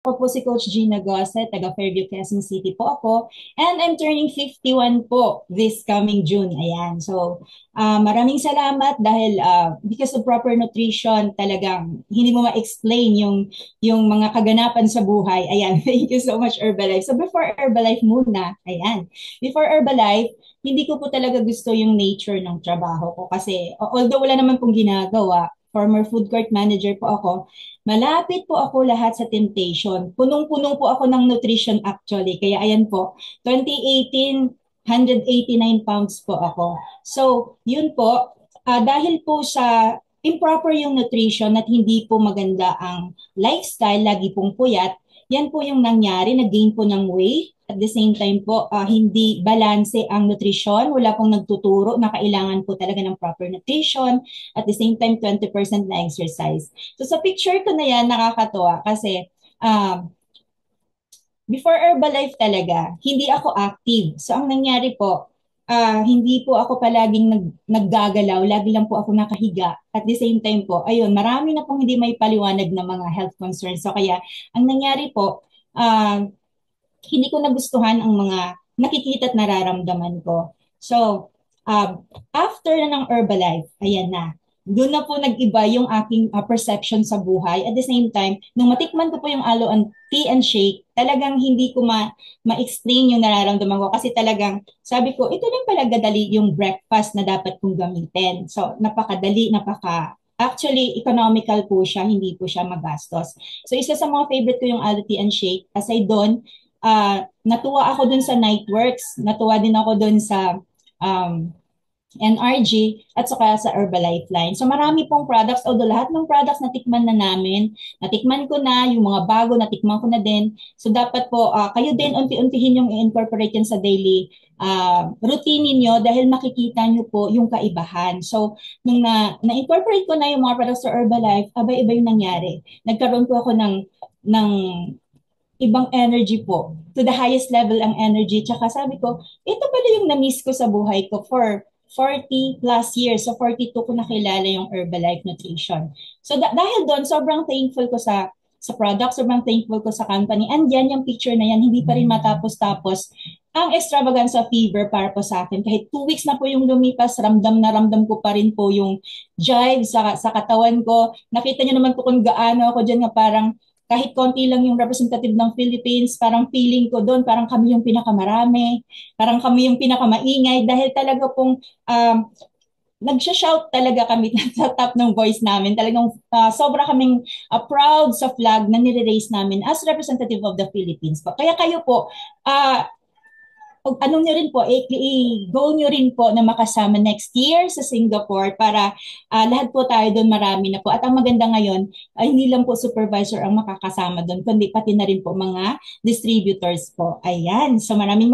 Ako po si Coach Gina Gosse, taga Fairview, Quezon City po ako. And I'm turning 51 po this coming June. Ayan. So, maraming salamat dahil because of proper nutrition, talagang hindi mo ma-explain yung mga kaganapan sa buhay. Ayan. Thank you so much, Herbalife. So, before Herbalife muna, ayan. Before Herbalife, hindi ko po talaga gusto yung nature ng trabaho ko kasi although wala naman pong ginagawa, former food court manager po ako, malapit po ako lahat sa temptation. Punong-puno po ako ng nutrition actually. Kaya ayan po, 2018, 189 pounds po ako. So, yun po, dahil po sa improper yung nutrition at hindi po maganda ang lifestyle, lagi pong puyat, yan po yung nangyari, nag-gain po ng weight. At the same time po, hindi balanse ang nutrisyon. Wala pong nagtuturo na kailangan po talaga ng proper nutrition. At the same time, 20% na exercise. So sa picture ko na yan, nakakatuwa kasi before Herbalife talaga, hindi ako active. So ang nangyari po, hindi po ako palaging naggagalaw, lagi lang po ako nakahiga. At the same time po, ayun, marami na pong hindi may paliwanag na mga health concerns. So kaya, ang nangyari po, hindi ko nagustuhan ang mga nakikita at nararamdaman ko. So, after na ng Herbalife, ayan na, doon na po nag-iba yung aking perception sa buhay. At the same time, nung matikman ko po yung aloe tea and shake, talagang hindi ko ma-explain yung nararamdaman ko kasi talagang sabi ko, ito lang pala gadali yung breakfast na dapat kong gamitin. So, napakadali, actually, economical po siya, hindi po siya magastos. So, isa sa mga favorite ko yung aloe tea and shake. Aside doon, natuwa ako dun sa Nightworks, natuwa din ako dun sa um, NRG at saka sa Herbalife line. So marami pong products, although lahat ng products natikman na namin, natikman ko na, yung mga bago natikman ko na din. So dapat po kayo din unti-untihin yung i-incorporate yan sa daily routine niyo dahil makikita niyo po yung kaibahan. So nung na-incorporate ko na yung mga products sa Herbalife, iba yung nangyari. Nagkaroon po ako ng ibang energy po. To the highest level ang energy. Tsaka sabi ko, ito pala yung na-miss ko sa buhay ko for 40 plus years. So 42 ko nakilala yung Herbalife Nutrition. So dahil doon, sobrang thankful ko sa product, sobrang thankful ko sa company. And yan, yung picture na yan, hindi pa rin matapos-tapos. Ang extravaganza fever para po sa akin. Kahit 2 weeks na po yung lumipas, ramdam na ramdam ko pa rin po yung jive sa katawan ko. Nakita niyo naman po kung gaano ako dyan nga parang kahit konti lang yung representative ng Philippines, parang feeling ko doon, parang kami yung pinakamarami, parang kami yung pinakamaingay dahil talaga pong nagsha-shout talaga kami sa top ng voice namin. Talagang sobra kaming proud sa flag na nire-raise namin as representative of the Philippines. Kaya kayo po, anong nyo rin po, i-goal nyo rin po na makasama next year sa Singapore para lahat po tayo doon marami na po. At ang maganda ngayon, hindi lang po supervisor ang makakasama doon, kundi pati na rin po mga distributors po. Ayan. So maraming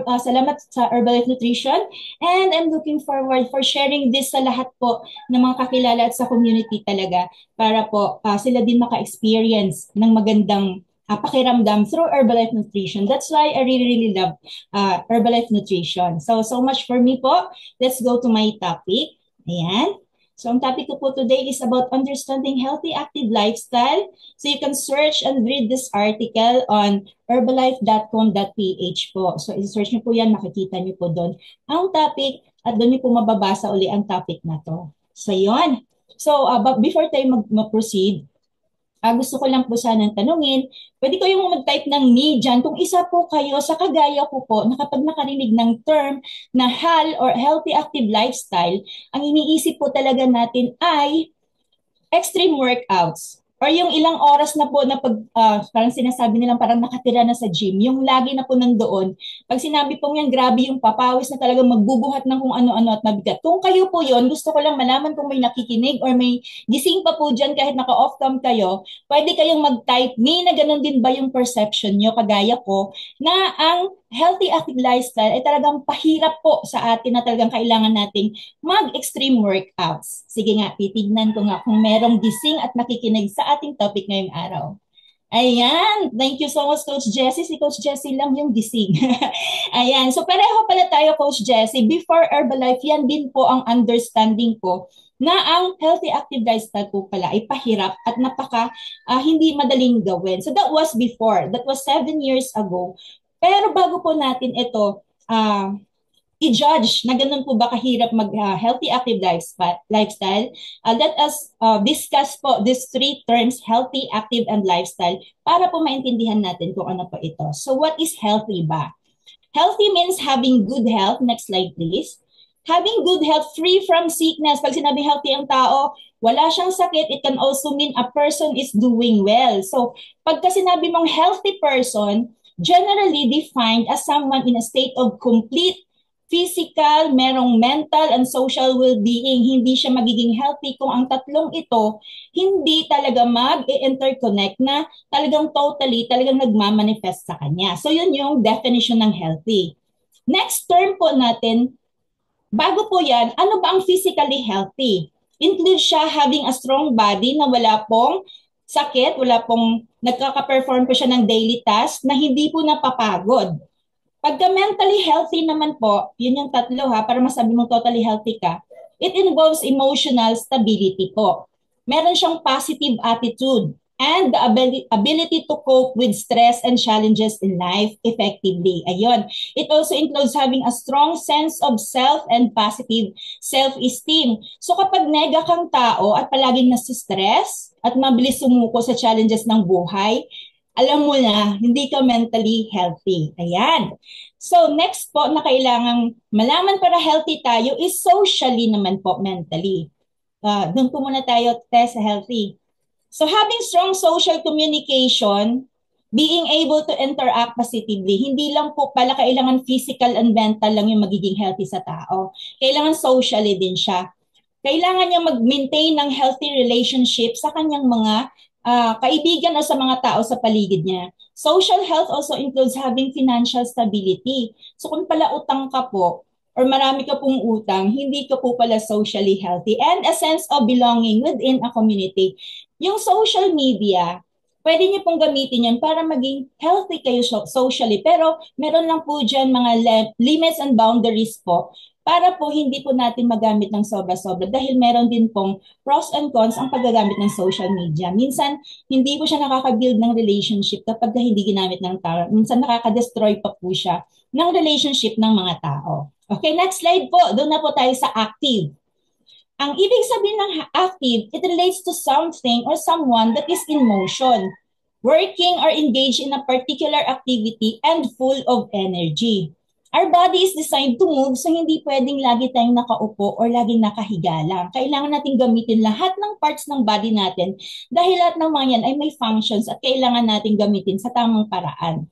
salamat sa Herbalife Nutrition and I'm looking forward for sharing this sa lahat po ng mga kakilala at sa community talaga para po sila din maka-experience ng magandang pakiramdam through Herbalife Nutrition. That's why I really, really love Herbalife Nutrition. So much for me po. Let's go to my topic. Ayan. So ang topic ko po today is about understanding healthy active lifestyle. So you can search and read this article on herbalife.com.ph po. So i-search niyo po yan, makikita niyo po doon ang topic at doon niyo po mababasa uli ang topic na to. So yun. So but before tayo mag-proceed, gusto ko lang po sanang tanungin, pwede kayong mag-type ng me dyan kung isa po kayo sa kagaya ko po na kapag nakarinig ng term na HAL or Healthy Active Lifestyle, ang iniisip po talaga natin ay extreme workouts or yung ilang oras na po na parang sinasabi nilang parang nakatira na sa gym, yung lagi na po nandoon. Pag sinabi pong yan, grabe yung papawis na talagang magbubuhat ng kung ano-ano at mabigat. Kung kayo po yon, gusto ko lang malaman kung may nakikinig or may gising pa po dyan kahit naka-off cam kayo, pwede kayong mag-type me na ganun din ba yung perception nyo, kagaya ko, na ang healthy active lifestyle ay talagang pahirap po sa atin na talagang kailangan nating mag-extreme workouts. Sige nga, titignan ko nga kung merong gising at nakikinig sa ating topic ngayong araw. Ayan, thank you so much, Coach Jessie. Si Coach Jessie lang yung gising. Ayan, so pareho pala tayo, Coach Jessie. Before Herbalife, yan din po ang understanding ko na ang healthy active lifestyle po pala ay pahirap at hindi madaling gawin. So that was before. That was 7 years ago. Pero bago po natin ito i-judge na ganun po ba kahirap mag-healthy active lifestyle, let us discuss po these three terms, healthy, active, and lifestyle, para po maintindihan natin kung ano po ito. So what is healthy ba? Healthy means having good health. Next slide, please. Having good health free from sickness. Pag sinabi healthy ang tao, wala siyang sakit, it can also mean a person is doing well. So, pagka sinabi mong healthy person, generally defined as someone in a state of complete physical, merong mental and social well-being. Hindi siya magiging healthy kung ang tatlong ito hindi talaga mag-interconnect na talagang nagmamanifest sa kanya. So yun yung definition ng healthy. Next term po natin, bago po yan, ano ba ang physically healthy? Include siya having a strong body na wala pong sakit, wala pong nagkaka-perform po siya ng daily task na hindi po napapagod. Pagka mentally healthy naman po, yun yung tatlo ha, para masabi mong totally healthy ka, it involves emotional stability po. Meron siyang positive attitude and the ability to cope with stress and challenges in life effectively. Ayun. It also includes having a strong sense of self and positive self-esteem. So kapag nega kang tao at palaging nasa-stress at mabilis sumuko sa challenges ng buhay, alam mo na, hindi ka mentally healthy. Ayan. So next po na kailangang malaman para healthy tayo is socially naman po mentally. Doon po muna tayo test healthy. So having strong social communication, being able to interact positively, hindi lang po pala kailangan physical and mental lang yung magiging healthy sa tao. Kailangan socially din siya. Kailangan niya mag-maintain ng healthy relationship sa kanyang mga kaibigan o sa mga tao sa paligid niya. Social health also includes having financial stability. So kung pala utang ka po, or marami ka pong utang, hindi ka po pala socially healthy. And a sense of belonging within a community. Yung social media, pwede niyo pong gamitin yan para maging healthy kayo socially. Pero meron lang po dyan mga limits and boundaries po para po hindi po natin magamit ng sobra-sobra dahil meron din pong pros and cons ang paggagamit ng social media. Minsan, hindi po siya nakaka-build ng relationship kapag hindi ginamit ng tao. Minsan nakaka-destroy pa po siya ng relationship ng mga tao. Okay, next slide po. Doon na po tayo sa active. Ang ibig sabihin ng active, it relates to something or someone that is in motion, working or engaged in a particular activity and full of energy. Our body is designed to move, so hindi pwedeng lagi tayong nakaupo or laging nakahiga lang. Kailangan natin gamitin lahat ng parts ng body natin dahil lahat ng mga yan ay may functions at kailangan natin gamitin sa tamang paraan.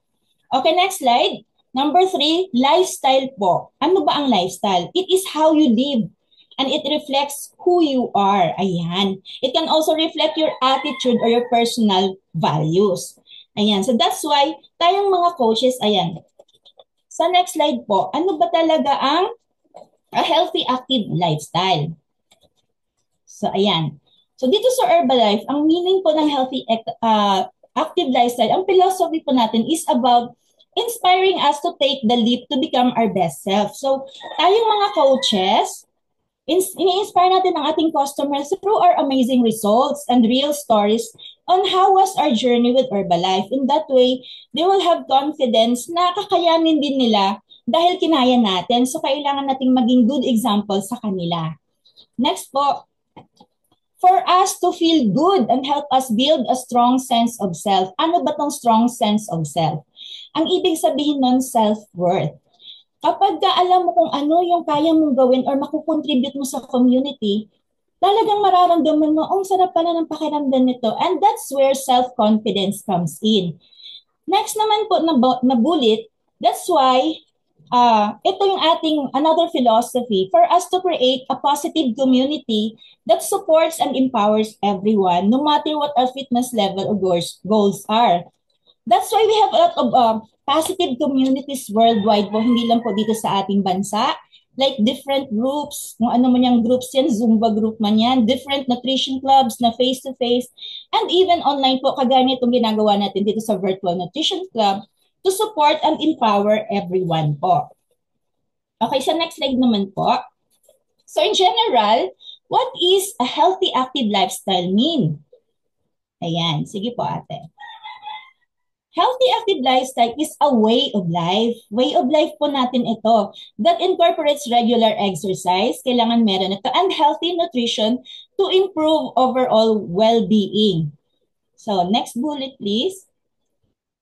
Okay, next slide. Number 3, lifestyle po. Ano ba ang lifestyle? It is how you live and it reflects who you are. Ayan. It can also reflect your attitude or your personal values. Ayan. So that's why tayong mga coaches, ayan. Sa next slide po, ano ba talaga ang a healthy active lifestyle? So ayan. So dito sa Herbalife, ang meaning po ng healthy active lifestyle, ang philosophy po natin is about inspiring us to take the leap to become our best self. So tayong mga coaches, ini-inspire natin ang ating customers through our amazing results and real stories on how was our journey with Herbalife. In that way, they will have confidence na kakayanin din nila dahil kinaya natin. So, kailangan nating maging good example sa kanila. Next po, for us to feel good and help us build a strong sense of self. Ano ba tong strong sense of self? Ang ibig sabihin nun, self-worth. Kapag alam mo kung ano yung kaya mong gawin or makukontribute mo sa community, talagang mararamdaman mo, ang sarap pala ng pakiramdam nito. And that's where self-confidence comes in. Next naman po na bullet, that's why ito yung ating another philosophy for us to create a positive community that supports and empowers everyone no matter what our fitness level or goals are. That's why we have a lot of positive communities worldwide po, hindi lang po dito sa ating bansa. like different groups, kung ano man yung groups yan, Zumba group man yan, different nutrition clubs na face-to-face, and even online po, kagaya itong ginagawa natin dito sa Virtual Nutrition Club to support and empower everyone po. Okay, sa next slide naman po. So in general, what is a healthy active lifestyle mean? Ayan, sige po ate. Healthy active lifestyle is a way of life. Way of life po natin ito that incorporates regular exercise, kailangan meron ito, and healthy nutrition to improve overall well-being. So next bullet please.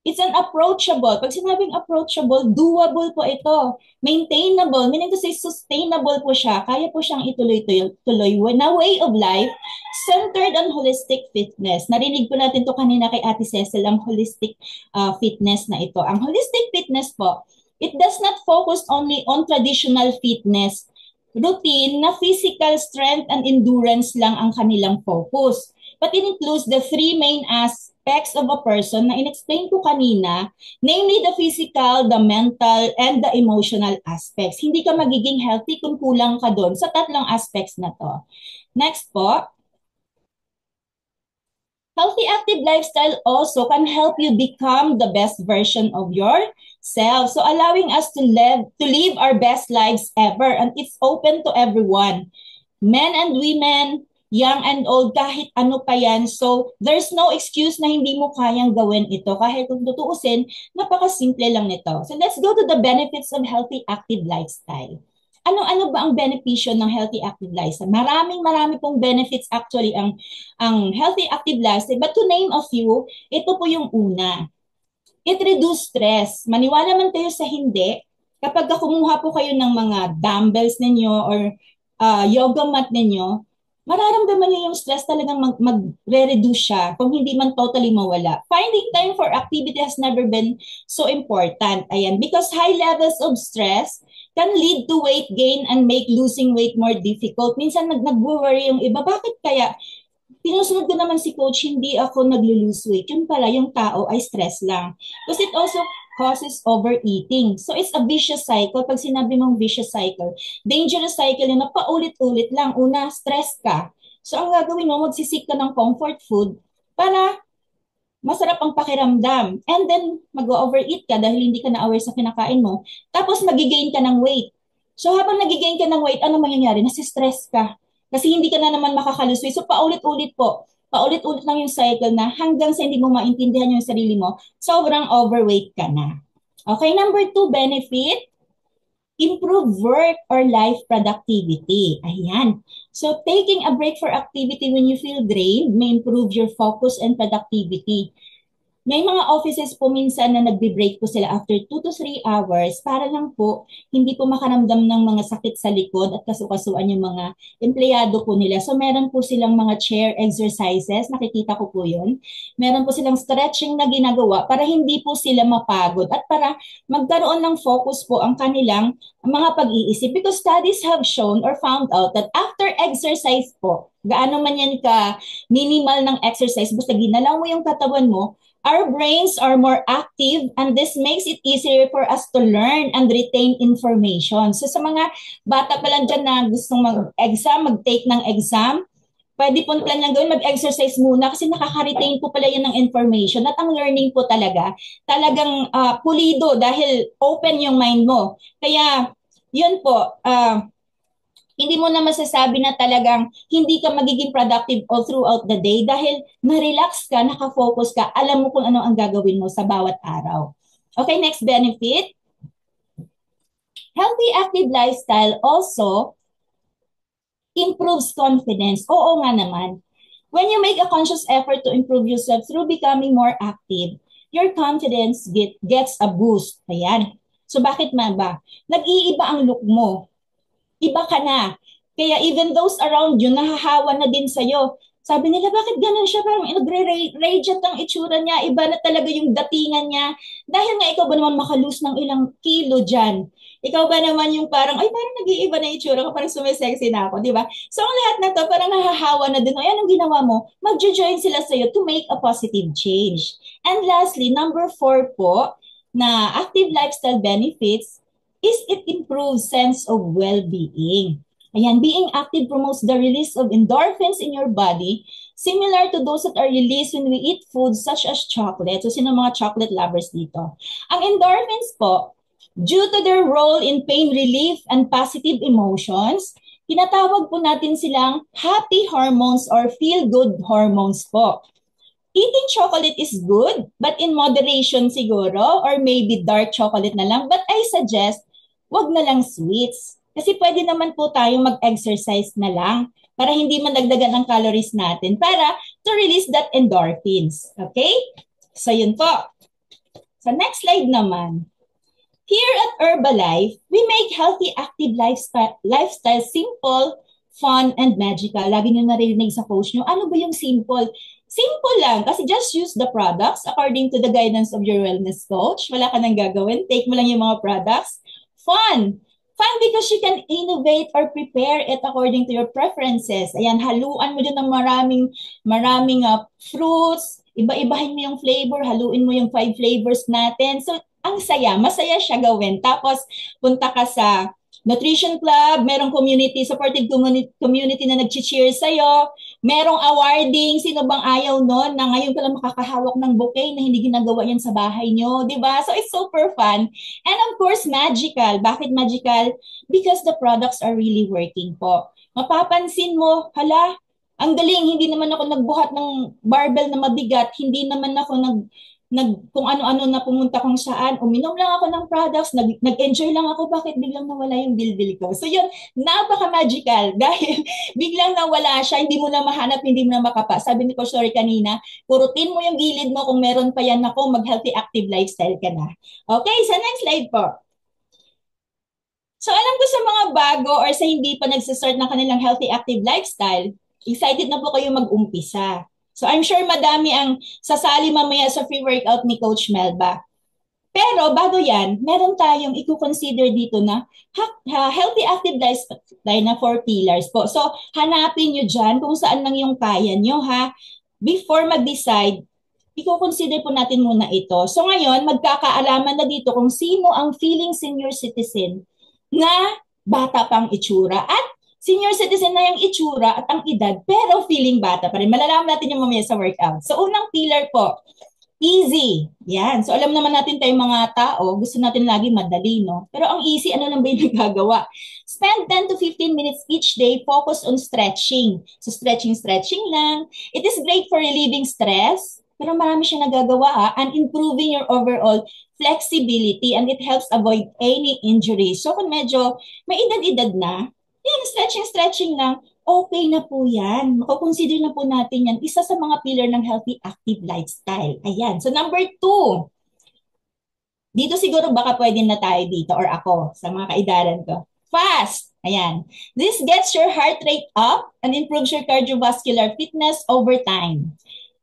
It's an approachable. Pag sinabing approachable, doable po ito. Maintainable, meaning to say sustainable po siya. Kaya po siyang ituloy-tuloy na way of life centered on holistic fitness. Narinig po natin to kanina kay Ate Cecil, ang holistic fitness na ito. Ang holistic fitness po, it does not focus only on traditional fitness routine na physical strength and endurance lang ang kanilang focus. But it includes the three main aspects of a person na in-explain ko kanina, namely the physical, the mental, and the emotional aspects. Hindi ka magiging healthy kung kulang ka doon sa tatlong aspects na to. Next po, healthy active lifestyle also can help you become the best version of yourself. So allowing us to live our best lives ever, and it's open to everyone. Men and women, young and old, kahit ano pa yan. So, there's no excuse na hindi mo kayang gawin ito. Kahit kung tutuusin, napakasimple lang nito. So, let's go to the benefits of healthy active lifestyle. Ano-ano ba ang benepisyo ng healthy active lifestyle? Marami pong benefits actually ang healthy active lifestyle. But to name a few, ito po yung una. It reduce stress. Maniwala man kayo sa hindi, kapag kumuha po kayo ng mga dumbbells ninyo or yoga mat ninyo, mararamdaman niyo yung stress talagang magre-reduce siya kung hindi man totally mawala. Finding time for activity has never been so important. Ayan, because high levels of stress can lead to weight gain and make losing weight more difficult. Minsan nag-worry yung iba, bakit kaya pinusunod ko naman si coach, hindi ako naglo-lose weight. Yun pala, yung tao ay stress lang. Because it also causes overeating. So it's a vicious cycle. Pag sinabi mong vicious cycle, dangerous cycle yun na paulit-ulit lang. Una, stress ka. So ang gagawin mo, magsisik ka ng comfort food para masarap ang pakiramdam. And then, mag-overeat ka dahil hindi ka na-aware sa kinakain mo. Tapos, magigain ka ng weight. So, habang nagigain ka ng weight, ano mangyayari? Nasistress ka. Kasi hindi ka na naman makakaluswi. So, paulit-ulit po. Paulit-ulit lang yung cycle na hanggang sa hindi mo maintindihan yung sarili mo, sobrang overweight ka na. Okay, number 2 benefit, improve work or life productivity. Ayan. So, taking a break for activity when you feel drained may improve your focus and productivity. May mga offices po minsan na nagbe-break po sila after 2 to 3 hours para lang po hindi po makaramdam ng mga sakit sa likod at kasukasuan yung mga empleyado po nila. So meron po silang mga chair exercises, nakikita ko po yun. Meron po silang stretching na ginagawa para hindi po sila mapagod at para magkaroon ng focus po ang kanilang mga pag-iisip. Because studies have shown or found out that after exercise po, gaano man yan ka minimal ng exercise, basta ginalaw mo yung katawan mo, our brains are more active and this makes it easier for us to learn and retain information. So sa mga bata pa lang dyan na gustong mag-exam, mag-take ng exam, pwede po plan lang gawin, mag-exercise muna kasi nakaka-retain po pala yan ng information at ang learning po talagang pulido dahil open yung mind mo. Kaya yun po, hindi mo na masasabi na talagang hindi ka magiging productive all throughout the day dahil na-relax ka, nakafocus ka, alam mo kung ano ang gagawin mo sa bawat araw. Okay, next benefit. Healthy active lifestyle also improves confidence. Oo nga naman. When you make a conscious effort to improve yourself through becoming more active, your confidence gets a boost. Ayan. So bakit man ba? Nag-iiba ang look mo, iba ka na. Kaya even those around you, nahahawa na din sa'yo. Sabi nila, bakit ganun siya? Parang nagre-radiant ang itsura niya. Iba na talaga yung datingan niya. Dahil nga ikaw ba naman makalus ng ilang kilo dyan? Ikaw ba naman yung parang, ay parang nag-iiba na itsura ko, parang sumisexy na ako, di ba? So ang lahat na to, parang nahahawa na din. O yan ang ginawa mo, mag-join sila sa'yo to make a positive change. And lastly, number 4 po, na active lifestyle benefits, is it improves sense of well-being. Ayan, being active promotes the release of endorphins in your body, similar to those that are released when we eat foods such as chocolate. So, sino mga chocolate lovers dito? Ang endorphins po, due to their role in pain relief and positive emotions, tinatawag po natin silang happy hormones or feel-good hormones po. Eating chocolate is good, but in moderation siguro, or maybe dark chocolate na lang. But I suggest, wag na lang sweets. Kasi pwede naman po tayong mag-exercise na lang para hindi madagdagan ang calories natin para to release that endorphins. Okay? So yun po. Sa next slide naman. Here at Herbalife, we make healthy, active lifestyle simple, fun, and magical. Lagi nyo narinig sa post nyo, ano ba yung simple? Simple lang, kasi just use the products according to the guidance of your wellness coach. Wala ka nang gagawin. Take mo lang yung mga products. Fun. Fun because you can innovate or prepare it according to your preferences. Ayan, haluan mo dyan ng maraming fruits. Iba-ibahin mo yung flavor. Haluin mo yung 5 flavors natin. So, ang saya. Masaya siya gawin. Tapos, punta ka sa Nutrition Club, merong supportive community na nag-cheer sa'yo, merong awarding, sino bang ayaw nun na ngayon ka lang makakahawak ng bouquet na hindi ginagawa yan sa bahay nyo, di ba? So it's super fun. And of course, magical. Bakit magical? Because the products are really working po. Mapapansin mo, hala, ang galing, hindi naman ako nagbuhat ng barbell na mabigat, hindi naman ako kung ano-ano na pumunta kung saan, uminom lang ako ng products, nag-enjoy lang ako, bakit biglang nawala yung bilbil ko? So yun, napaka-magical dahil biglang nawala siya, hindi mo na mahanap, hindi mo na makapa. Sabi ni Coach Tori kanina, purutin mo yung gilid mo kung meron pa yan ako, mag-healthy active lifestyle ka na. Okay, sa next slide po. So alam ko sa mga bago or sa hindi pa nagsistart ng kanilang healthy active lifestyle, excited na po kayo mag-umpisa. So I'm sure madami ang sasali mamaya sa free workout ni Coach Melba. Pero bago yan, meron tayong i-consider dito na healthy active lifestyle na 4 pillars po. So hanapin nyo dyan kung saan lang yung kaya nyo ha. Before mag-decide, i-consider po natin muna ito. So ngayon, magkakaalaman na dito kung sino ang feeling senior citizen na bata pang itsura at senior citizen na yung itsura at ang edad, pero feeling bata pa rin. Malalaman natin yung mamaya sa workout. So, unang pillar po, easy. Yan. So, alam naman natin tayong mga tao, gusto natin lagi madali, no? Pero ang easy, ano lang ba yung nagagawa? Spend 10 to 15 minutes each day, focus on stretching. So, stretching lang. It is great for relieving stress, pero marami siyang nagagawa and improving your overall flexibility and it helps avoid any injuries. So, kung medyo may edad-edad na, yan, stretching lang, okay na po yan. Makakonsider na po natin yan. Isa sa mga pillar ng healthy active lifestyle. Ayan. So number 2, dito siguro baka pwede na tayo dito or ako sa mga kaidaran ko. Fast. Ayan. This gets your heart rate up and improves your cardiovascular fitness over time.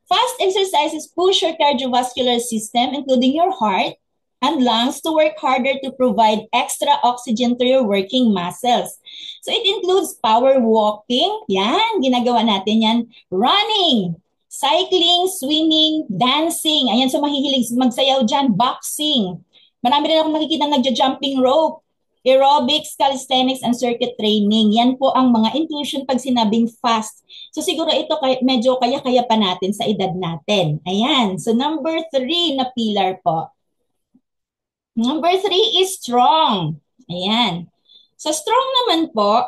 Fast exercises push your cardiovascular system, including your heart, and lungs to work harder to provide extra oxygen to your working muscles. So it includes power walking, yan, ginagawa natin yan, running, cycling, swimming, dancing, ayan, so mahihilig magsayaw dyan, boxing. Marami rin akong nakikita nagja-jumping rope, aerobics, calisthenics, and circuit training. Yan po ang mga inclusion pag sinabing fast. So siguro ito medyo kaya-kaya pa natin sa edad natin. Ayan, so number 3 na pillar po. Number 3 is strong. Ayan. Sa strong naman po,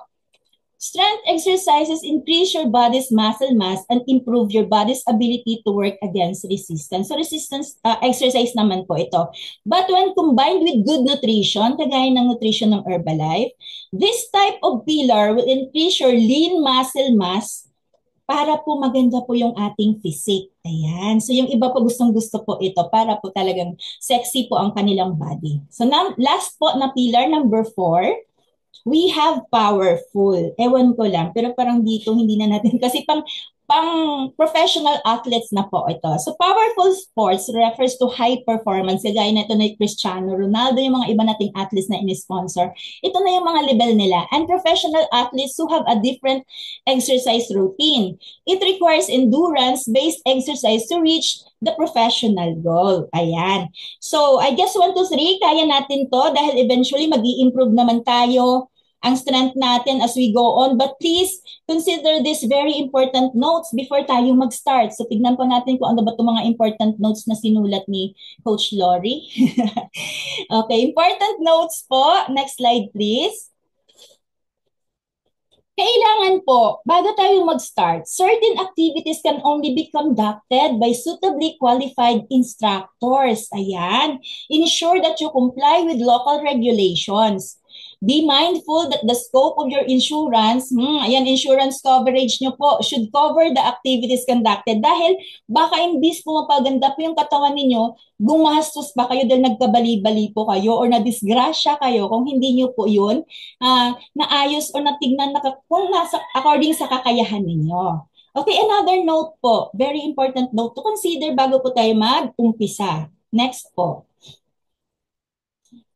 strength exercises increase your body's muscle mass and improve your body's ability to work against resistance. So resistance exercise naman po ito. But when combined with good nutrition, kagaya ng nutrition ng Herbalife, this type of pillar will increase your lean muscle mass para po maganda po yung ating physique. Ayan. So yung iba po gustong-gusto po ito para po talagang sexy po ang kanilang body. So last po na pillar, number 4, we have powerful. Ewan ko lang, pero parang dito hindi na natin kasi pang professional athletes na po ito. So powerful sports refers to high performance. Kagaya na ito na Cristiano Ronaldo, yung mga iba nating athletes na in-sponsor. Ito na yung mga level nila. And professional athletes who have a different exercise routine. It requires endurance-based exercise to reach the professional goal. Ayan. So I guess 1, 2, 3, kaya natin to dahil eventually mag-i-improve naman tayo ang strength natin as we go on. But please consider this very important notes before tayo mag-start. So tignan po natin kung ano ba itong mga important notes na sinulat ni Coach Lori. Okay, important notes po. Next slide please. Kailangan po, bago tayo mag-start, certain activities can only be conducted by suitably qualified instructors. Ayan. Ensure that you comply with local regulations. Be mindful that the scope of your insurance, ayan, insurance coverage nyo po, should cover the activities conducted dahil baka imbis pumapaganda po yung katawan ninyo, gumastos pa kayo dahil nagkabali-bali po kayo or nadisgrasya kayo kung hindi nyo po yun naayos o natignan na kung nasa, according sa kakayahan ninyo. Okay, another note po, very important note to consider bago po tayo mag-umpisa. Next po.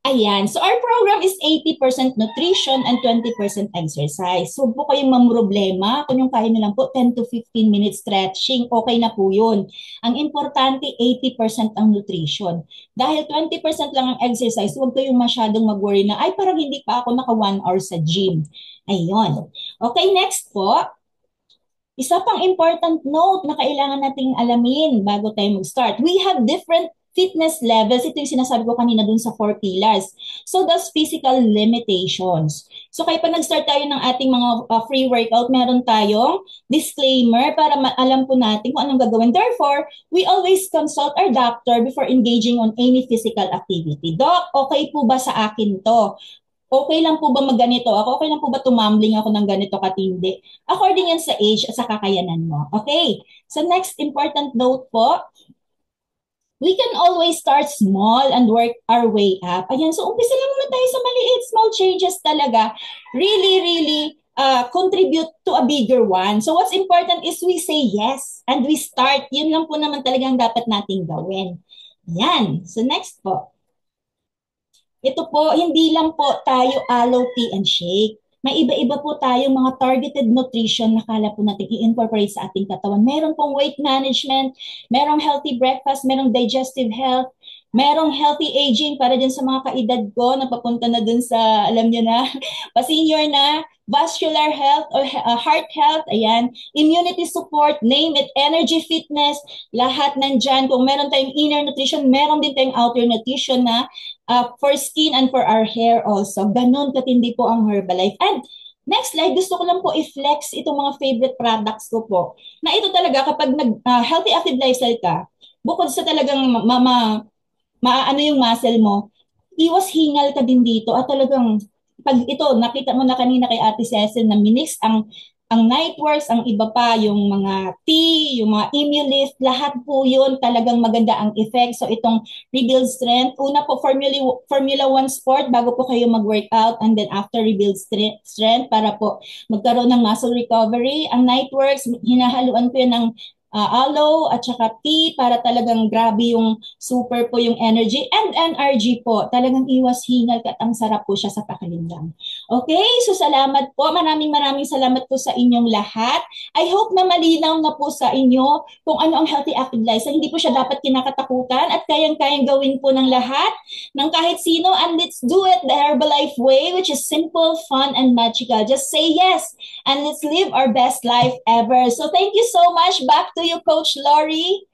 Ayan. So our program is 80% nutrition and 20% exercise. So po kayong mamroblema, kung yung kaya nyo lang po 10 to 15 minutes stretching, okay na po yun. Ang importante, 80% ang nutrition. Dahil 20% lang ang exercise, huwag kayong masyadong mag-worry na, ay parang hindi pa ako naka 1 hour sa gym. Ayun. Okay, next po. Isa pang important note na kailangan nating alamin bago tayo mag-start. We have different fitness levels. Ito yung sinasabi ko kanina dun sa 4 pillars. So that's physical limitations. So kaya pa nag-start tayo ng ating mga free workout, meron tayong disclaimer para alam po natin kung anong gagawin. Therefore, we always consult our doctor before engaging on any physical activity. Doc, okay po ba sa akin to? Okay lang po ba magganito ako? Okay lang po ba tumambling ako ng ganito katindi? According yan sa age at sa kakayanan mo. Okay. So next important note po, we can always start small and work our way up. Ayan, so umpisa lang muna tayo sa maliit, small changes talaga. Really contribute to a bigger one. So what's important is we say yes and we start. Yun lang po naman talagang dapat nating gawin. Yan. So next po. Ito po, hindi lang po tayo aloe tea and shake. May iba-iba po tayong mga targeted nutrition na kala po natin i-incorporate sa ating katawan. Meron pong weight management, merong healthy breakfast, merong digestive health, merong healthy aging para dyan sa mga kaedad ko na papunta na dun sa, alam nyo na, pa-senior na, vascular health or heart health, ayan, immunity support, name it, energy fitness, lahat nandyan. Kung meron tayong inner nutrition, meron din tayong outer nutrition na for skin and for our hair also. Ganon katindi po ang Herbalife. And next slide, gusto ko lang po i-flex itong mga favorite products ko po. Na ito talaga kapag healthy active lifestyle ka, bukod sa talagang maano yung muscle mo, iwas hingal ka din dito at talagang pag ito, nakita mo na kanina kay Ate Cecil na minix ang Nightworks, ang iba pa, yung mga tea, yung mga Immulist, lahat po yun talagang maganda ang effect. So itong Rebuild Strength, una po Formula 1 Sport bago po kayo mag-workout and then after Rebuild Strength para po magkaroon ng muscle recovery. Ang Nightworks, hinahaluan ko yun ng aloe at saka tea para talagang grabe yung super po yung energy and NRG po. Talagang iwas hingal at ang sarap po siya sa pakiramdam. Okay, so salamat po. Maraming salamat po sa inyong lahat. I hope na malinaw na po sa inyo kung ano ang healthy active lifestyle. Hindi po siya dapat kinakatakutan at kayang-kayang gawin po ng lahat ng kahit sino, and let's do it the Herbalife way, which is simple, fun, and magical. Just say yes and let's live our best life ever. So thank you so much. Back to you, Coach Lori.